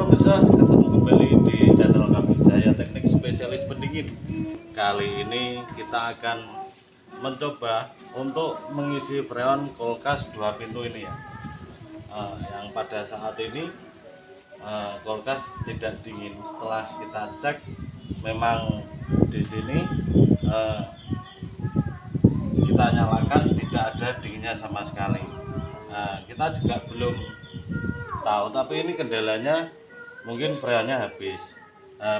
pemirsa, ketemu kembali di channel kami, saya Teknik Spesialis Pendingin. Kali ini kita akan mencoba untuk mengisi freon kulkas 2 pintu ini ya. Yang pada saat ini kulkas tidak dingin. Setelah kita cek, memang di sini kita nyalakan tidak ada dinginnya sama sekali. Kita juga belum tahu, tapi ini kendalanya mungkin freonnya habis.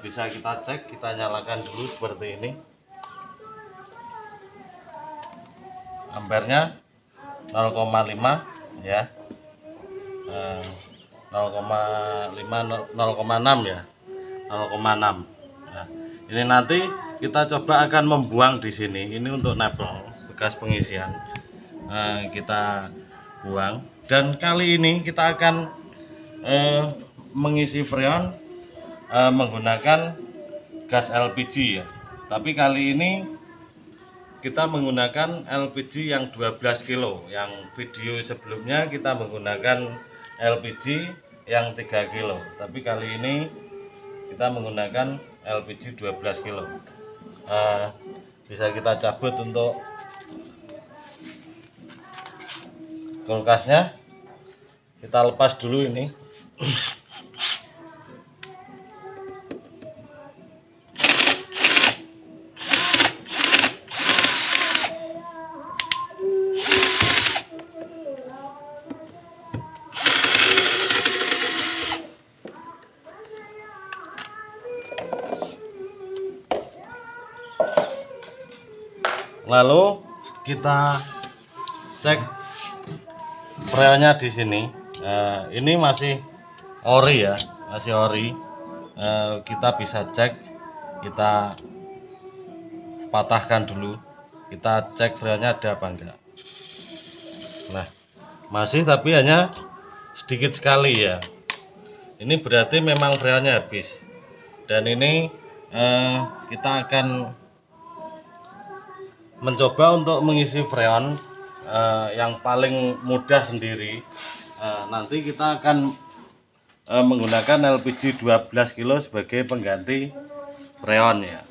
Bisa kita cek, kita nyalakan dulu seperti ini. Ampernya 0,5 ya, 0,5 0,6 ya, 0,6. Nah, ini nanti kita coba akan membuang di sini. Ini untuk nepel bekas pengisian, kita buang. Dan kali ini kita akan mengisi freon menggunakan gas LPG ya. Tapi kali ini kita menggunakan LPG yang 12 kilo. Yang video sebelumnya kita menggunakan LPG yang 3 kilo. Tapi kali ini kita menggunakan LPG 12 kilo. Bisa kita cabut untuk kulkasnya. Kita lepas dulu ini. Lalu kita cek freonnya di sini. Ini masih ori ya, masih ori. Kita bisa cek, kita patahkan dulu, kita cek freonnya ada apa enggak. Nah, masih, tapi hanya sedikit sekali ya. Ini berarti memang freonnya habis. Dan ini kita akan mencoba untuk mengisi freon yang paling mudah sendiri. Nanti kita akan menggunakan LPG 12 kilo sebagai pengganti freon ya.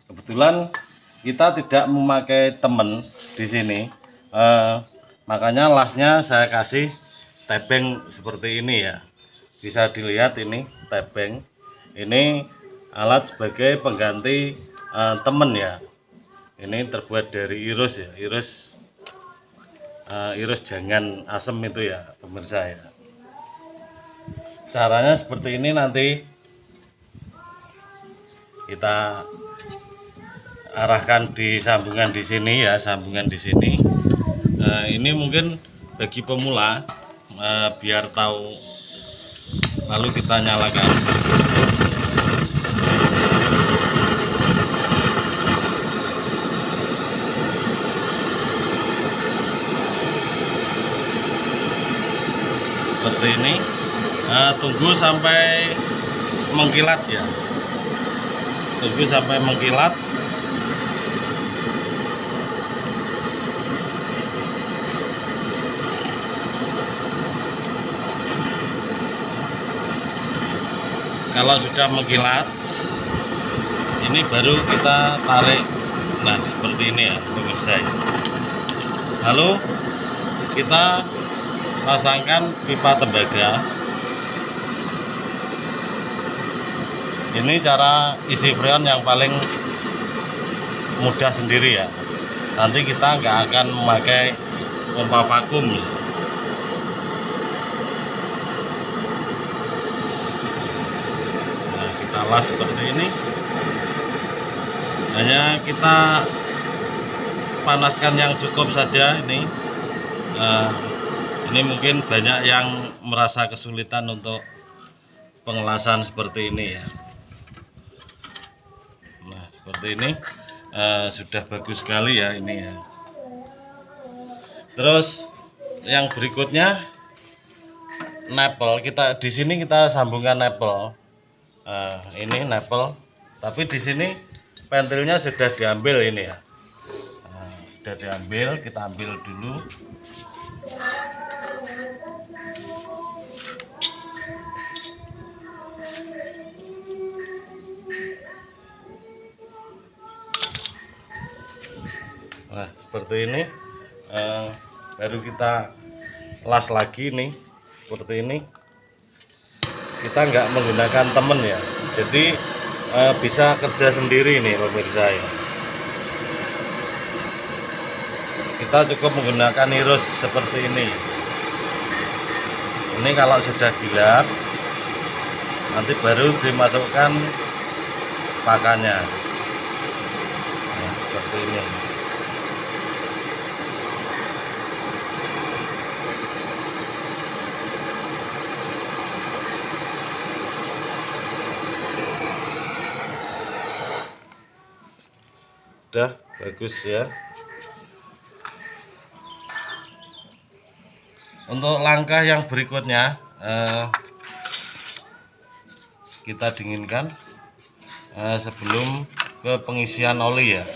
Kebetulan kita tidak memakai temen di sini, makanya lasnya saya kasih tebeng seperti ini ya. Bisa dilihat ini tebeng. Ini alat sebagai pengganti temen ya. Ini terbuat dari irus ya, irus jangan asem itu ya pemirsa ya. Caranya seperti ini, nanti kita arahkan di sambungan di sini ya, sambungan di sini. Ini mungkin bagi pemula biar tahu. Lalu kita nyalakan. Seperti ini. Tunggu sampai mengkilat ya, tunggu sampai mengkilat. Kalau sudah mengkilat, ini baru kita tarik. Nah, seperti ini ya pemirsa. Lalu kita pasangkan pipa tembaga. Ini cara isi freon yang paling mudah sendiri ya. Nanti kita nggak akan memakai pompa vakum. Nah, kita las seperti ini. Hanya kita panaskan yang cukup saja ini. Ini mungkin banyak yang merasa kesulitan untuk pengelasan seperti ini ya. Nah, seperti ini sudah bagus sekali ya ini ya. Terus yang berikutnya nepel. Kita di sini kita sambungkan nepel. Ini nepel, tapi di sini pentilnya sudah diambil ini ya. Sudah diambil, kita ambil dulu. seperti ini. Baru kita las lagi nih, seperti ini. Kita nggak menggunakan temen ya, jadi bisa kerja sendiri nih pemirsa ya. Kita cukup menggunakan irus seperti ini. Ini kalau sudah gelap, nanti baru dimasukkan pakannya. Nah, seperti ini. Udah bagus ya. Untuk langkah yang berikutnya, kita dinginkan sebelum ke pengisian oli ya.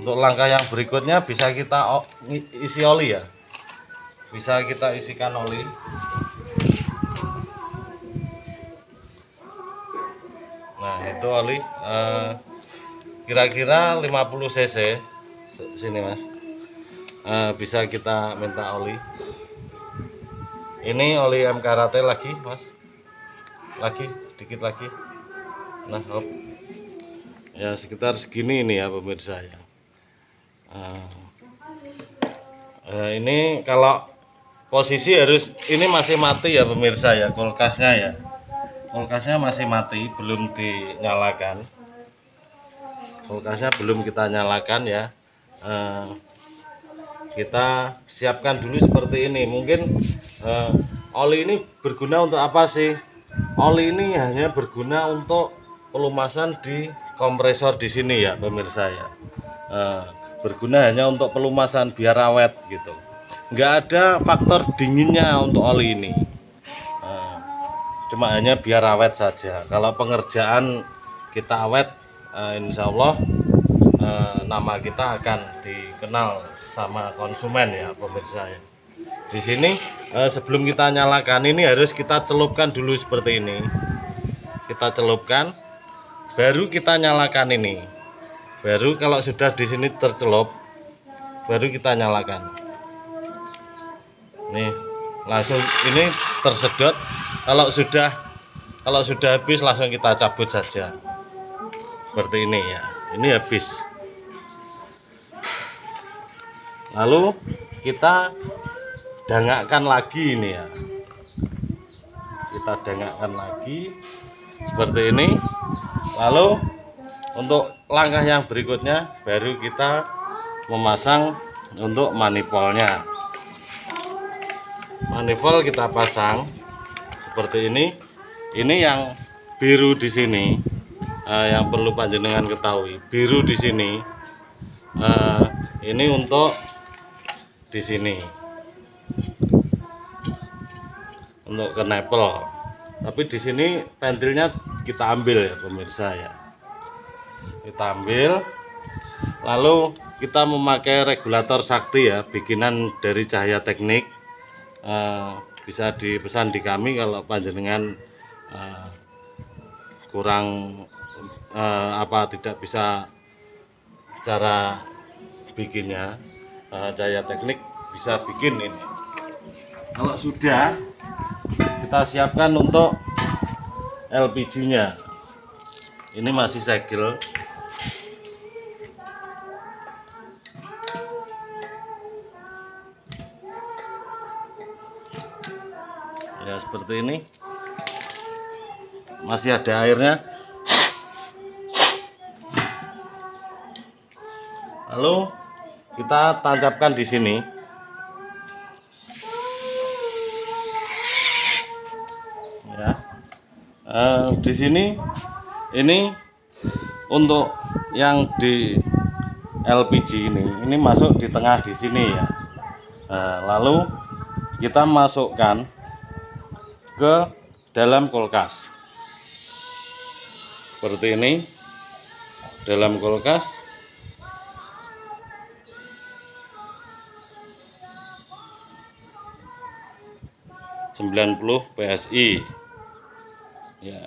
Untuk langkah yang berikutnya bisa kita isi oli ya, bisa kita isikan oli. Nah itu oli kira-kira 50 cc sini mas. Bisa kita minta oli. Ini oli M Karate lagi mas, lagi sedikit lagi. Nah hop. Ya sekitar segini ini ya pemirsa ya. Ini kalau posisi harus ini masih mati ya pemirsa ya, kulkasnya ya. Kulkasnya masih mati, belum dinyalakan. Kulkasnya belum kita nyalakan ya. Kita siapkan dulu seperti ini. Mungkin oli ini berguna untuk apa sih? Oli ini hanya berguna untuk pelumasan di kompresor di sini ya pemirsa ya. Berguna hanya untuk pelumasan biar awet gitu. Nggak ada faktor dinginnya untuk oli ini. Cuma hanya biar awet saja. Kalau pengerjaan kita awet, insya Allah nama kita akan dikenal sama konsumen ya pemirsa ya. Di sini sebelum kita nyalakan ini harus kita celupkan dulu seperti ini. Kita celupkan, baru kita nyalakan ini. Baru kalau sudah di sini tercelup, baru kita nyalakan. Nih langsung ini tersedot. Kalau sudah habis langsung kita cabut saja seperti ini ya. Ini habis. Lalu kita dangakkan lagi ini ya. Kita dangakkan lagi seperti ini. Lalu untuk langkah yang berikutnya baru kita memasang untuk manifoldnya. Manifold kita pasang seperti ini. Ini yang biru di sini, yang perlu panjenengan ketahui. Biru di sini, ini untuk di sini, untuk ke nipple. Tapi di sini pentilnya kita ambil ya pemirsa ya. Kita ambil, lalu kita memakai regulator sakti ya, bikinan dari Cahaya Teknik. Bisa dipesan di kami kalau panjenengan kurang tidak bisa cara bikinnya, Cahaya Teknik bisa bikin ini. Kalau sudah, kita siapkan untuk LPG nya. Ini masih segel. Ya seperti ini, masih ada airnya. Lalu kita tancapkan di sini. Ya, di sini ini untuk yang di LPG ini masuk di tengah di sini ya. Lalu kita masukkan ke dalam kulkas seperti ini. Dalam kulkas (90 PSI) ya,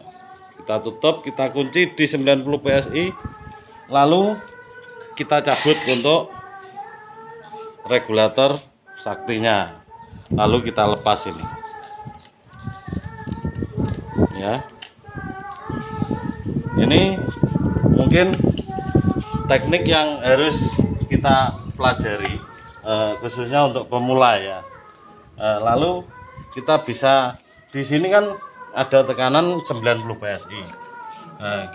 Kita tutup, kita kunci di 90 PSI, lalu kita cabut untuk regulator saktinya, lalu kita lepas ini ya. Ini mungkin teknik yang harus kita pelajari, khususnya untuk pemula ya. Lalu kita bisa, di sini kan ada tekanan 90 PSI.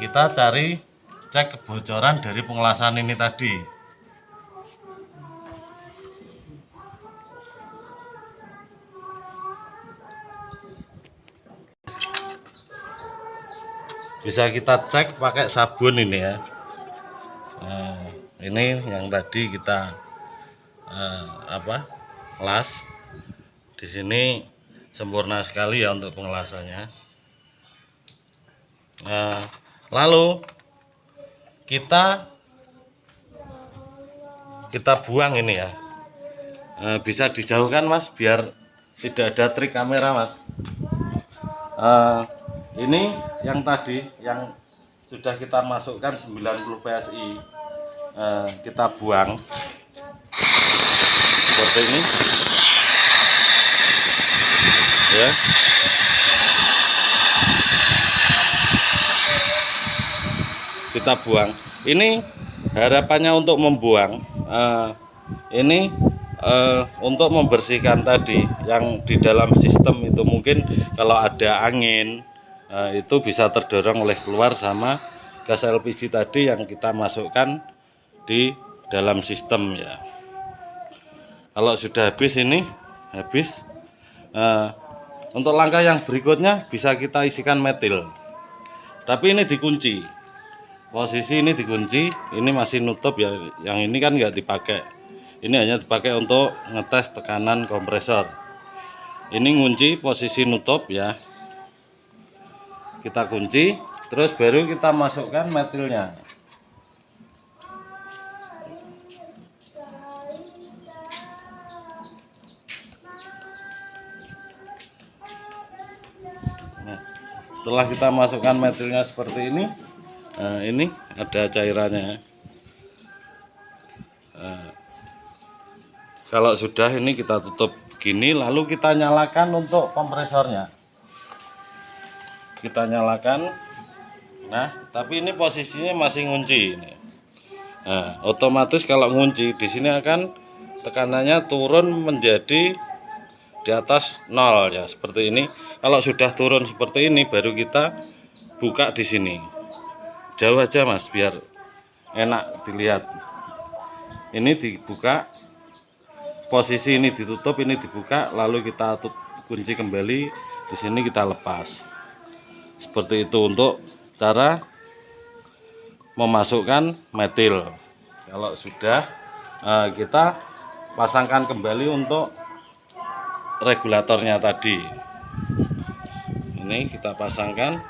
Kita cari cek kebocoran dari pengelasan ini tadi. Bisa kita cek pakai sabun ini ya. Ini yang tadi kita las. Di sini sempurna sekali ya untuk pengelasannya. Lalu kita buang ini ya. Bisa dijauhkan Mas, biar tidak ada trik kamera Mas. Ini yang tadi yang sudah kita masukkan 90 PSI, kita buang seperti ini ya. Kita buang. Ini harapannya untuk membuang ini untuk membersihkan tadi yang di dalam sistem itu. Mungkin kalau ada angin itu bisa terdorong oleh keluar sama gas LPG tadi yang kita masukkan di dalam sistem ya. Kalau sudah habis ini, untuk langkah yang berikutnya bisa kita isikan metil, tapi ini dikunci, posisi ini dikunci, ini masih nutup ya. Yang ini kan nggak dipakai, ini hanya dipakai untuk ngetes tekanan kompresor. Ini ngunci, posisi nutup ya, kita kunci, terus baru kita masukkan metilnya. Setelah kita masukkan metilnya seperti ini, ini ada cairannya. Kalau sudah ini kita tutup begini, lalu kita nyalakan untuk kompresornya. Kita nyalakan. Nah, tapi ini posisinya masih ngunci ini. Otomatis kalau ngunci di sini akan tekanannya turun menjadi di atas 0 ya, seperti ini. Kalau sudah turun seperti ini baru kita buka di sini. Jauh aja Mas biar enak dilihat. Ini dibuka, posisi ini ditutup, ini dibuka, lalu kita kunci kembali, di sini kita lepas. Seperti itu untuk cara memasukkan metil. Kalau sudah, kita pasangkan kembali untuk regulatornya tadi. Ini kita pasangkan,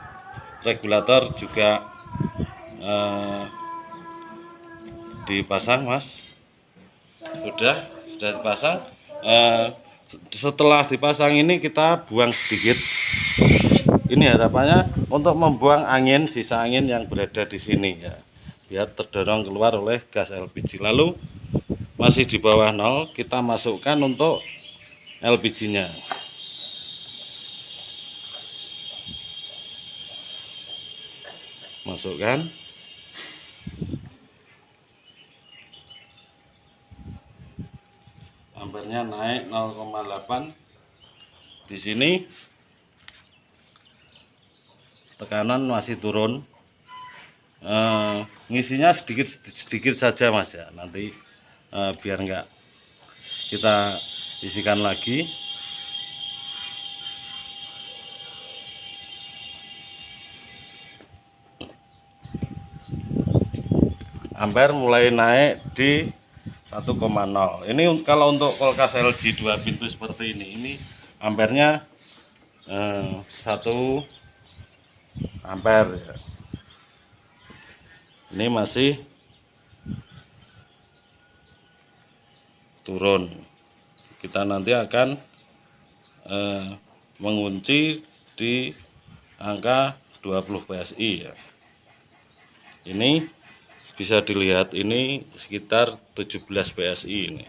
regulator juga dipasang Mas. Sudah dipasang. Setelah dipasang ini kita buang sedikit. Ini harapannya untuk membuang angin, sisa angin yang berada di sini ya, biar terdorong keluar oleh gas LPG. Lalu masih di bawah 0, kita masukkan untuk LPG-nya. Masukkan. Ampernya naik 0,8. Di sini tekanan masih turun. Ngisinya sedikit saja Mas ya. Nanti biar enggak kita isikan lagi. Ampere mulai naik di 1,0. Ini kalau untuk kulkas LG 2 pintu seperti ini ampernya 1 ampere ya. Ini masih turun. Kita nanti akan mengunci di angka 20 PSI ya. Ini bisa dilihat ini sekitar 17 PSI ini.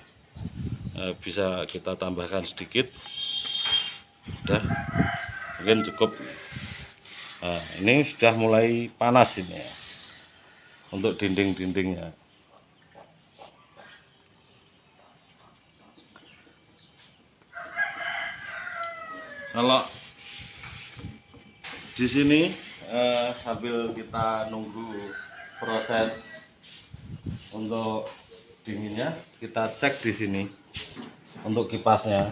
Bisa kita tambahkan sedikit. Udah, mungkin cukup. Nah, ini sudah mulai panas ini ya, untuk dinding-dindingnya. Kalau di sini sambil kita nunggu proses untuk dinginnya, kita cek di sini untuk kipasnya.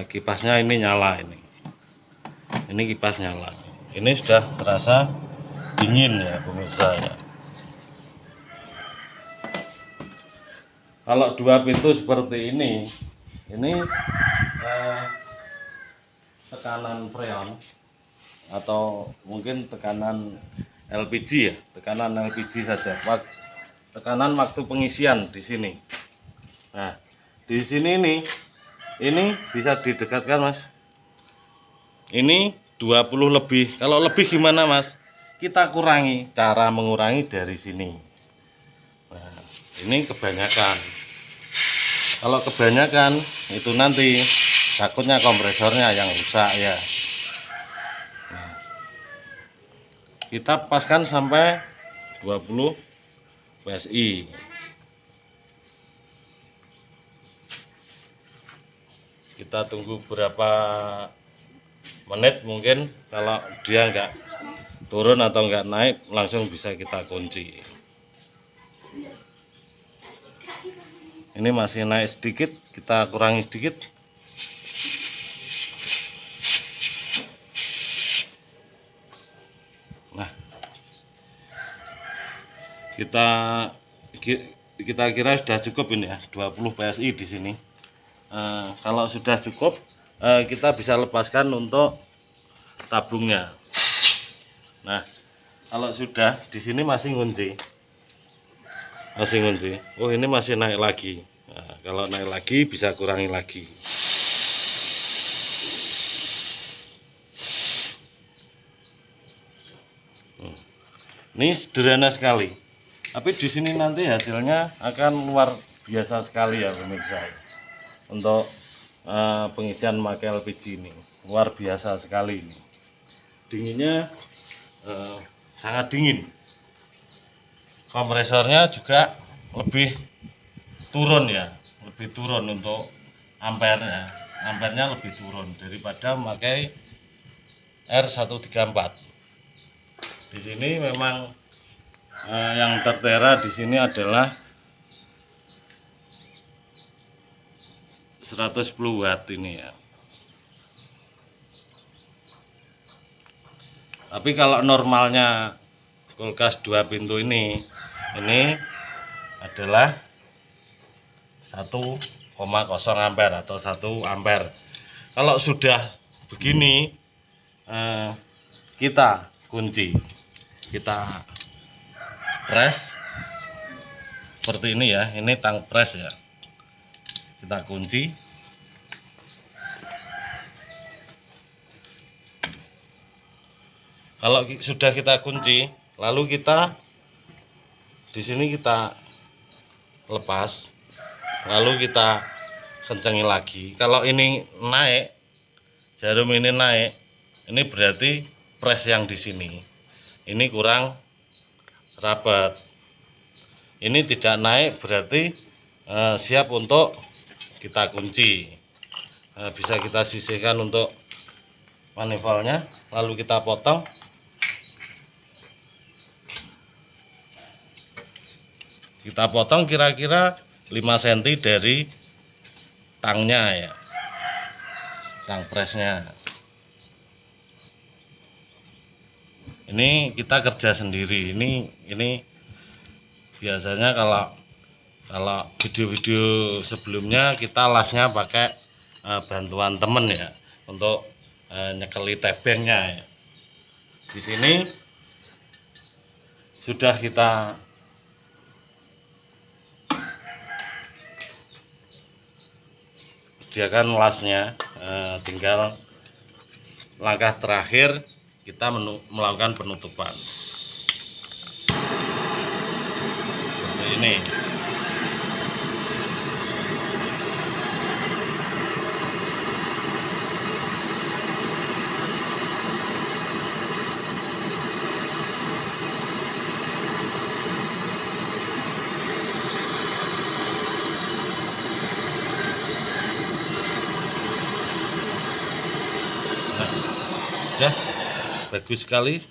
Kipasnya ini nyala ini kipas nyala. Ini sudah terasa dingin ya pemirsa ya. Kalau 2 pintu seperti ini tekanan freon atau mungkin tekanan LPG ya, tekanan LPG saja. Tekanan waktu pengisian di sini. Nah, di sini ini bisa didekatkan, Mas. Ini 20 lebih. Kalau lebih gimana, Mas? Kita kurangi. Cara mengurangi dari sini. Nah, ini kebanyakan. Kalau kebanyakan itu nanti takutnya kompresornya yang rusak ya. Nah, kita paskan sampai 20 PSI. Kita tunggu berapa menit, mungkin kalau dia nggak turun atau nggak naik langsung bisa kita kunci. Ini masih naik sedikit, kita kurangi sedikit. Nah, kita kira sudah cukup ini ya, 20 PSI di sini. Kalau sudah cukup, kita bisa lepaskan untuk tabungnya. Nah, kalau sudah di sini masih ngunci. Oh, ini masih naik lagi. Nah, kalau naik lagi bisa kurangi lagi. Ini sederhana sekali. Tapi di sini nanti hasilnya akan luar biasa sekali ya pemirsa. Untuk pengisian pakai LPG ini luar biasa sekali ini. Dinginnya sangat dingin. Kompresornya juga lebih turun ya, lebih turun untuk ampernya. Ampernya lebih turun daripada memakai R134. Di sini memang yang tertera di sini adalah 110 watt ini ya. Tapi kalau normalnya kulkas 2 pintu ini adalah 1,0 ampere atau 1 ampere. Kalau sudah begini kita kunci, kita press seperti ini ya. Ini tang press ya, kita kunci. Kalau sudah kita kunci, lalu kita di sini kita lepas, lalu kita kencengin lagi. Kalau ini naik, jarum ini naik, ini berarti press yang di sini ini kurang rapat. Ini tidak naik berarti siap untuk kita kunci. Bisa kita sisihkan untuk manifoldnya, lalu kita potong. Kita potong kira-kira 5 cm dari tangnya ya, tang presnya. Ini kita kerja sendiri. Ini biasanya kalau video-video sebelumnya kita lasnya pakai bantuan temen ya, untuk nyekeli tebengnya ya. Di sini sudah kita sediakan lasnya, tinggal langkah terakhir kita melakukan penutupan seperti ini. Ya, bagus sekali,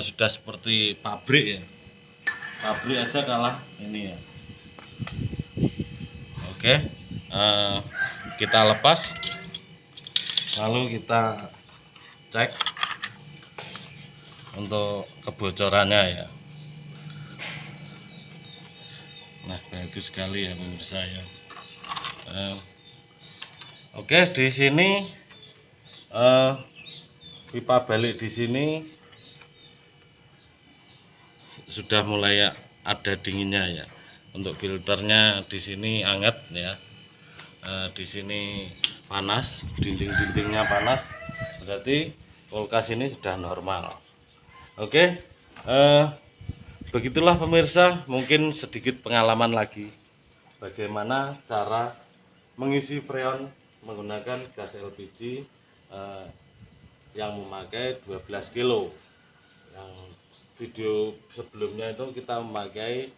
sudah seperti pabrik ya, pabrik aja kalah ini ya. Oke, kita lepas lalu kita cek untuk kebocorannya ya. Nah, bagus sekali ya pemirsa ya. Oke, di sini pipa balik di sini sudah mulai ada dinginnya ya. Untuk filternya di sini hangat ya. Di sini panas, dinding-dindingnya panas. Berarti kulkas ini sudah normal. Oke, begitulah pemirsa, mungkin sedikit pengalaman lagi bagaimana cara mengisi freon menggunakan gas LPG yang memakai 12 kilo. Yang video sebelumnya itu kita memakai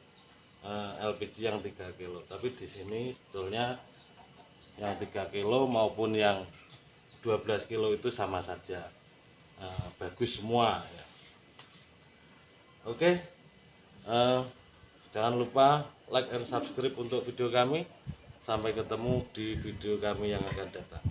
LPG yang 3 kilo, tapi di sini sebetulnya yang 3 kilo maupun yang 12 kilo itu sama saja, bagus semua ya. Oke, jangan lupa like and subscribe untuk video kami. Sampai ketemu di video kami yang akan datang.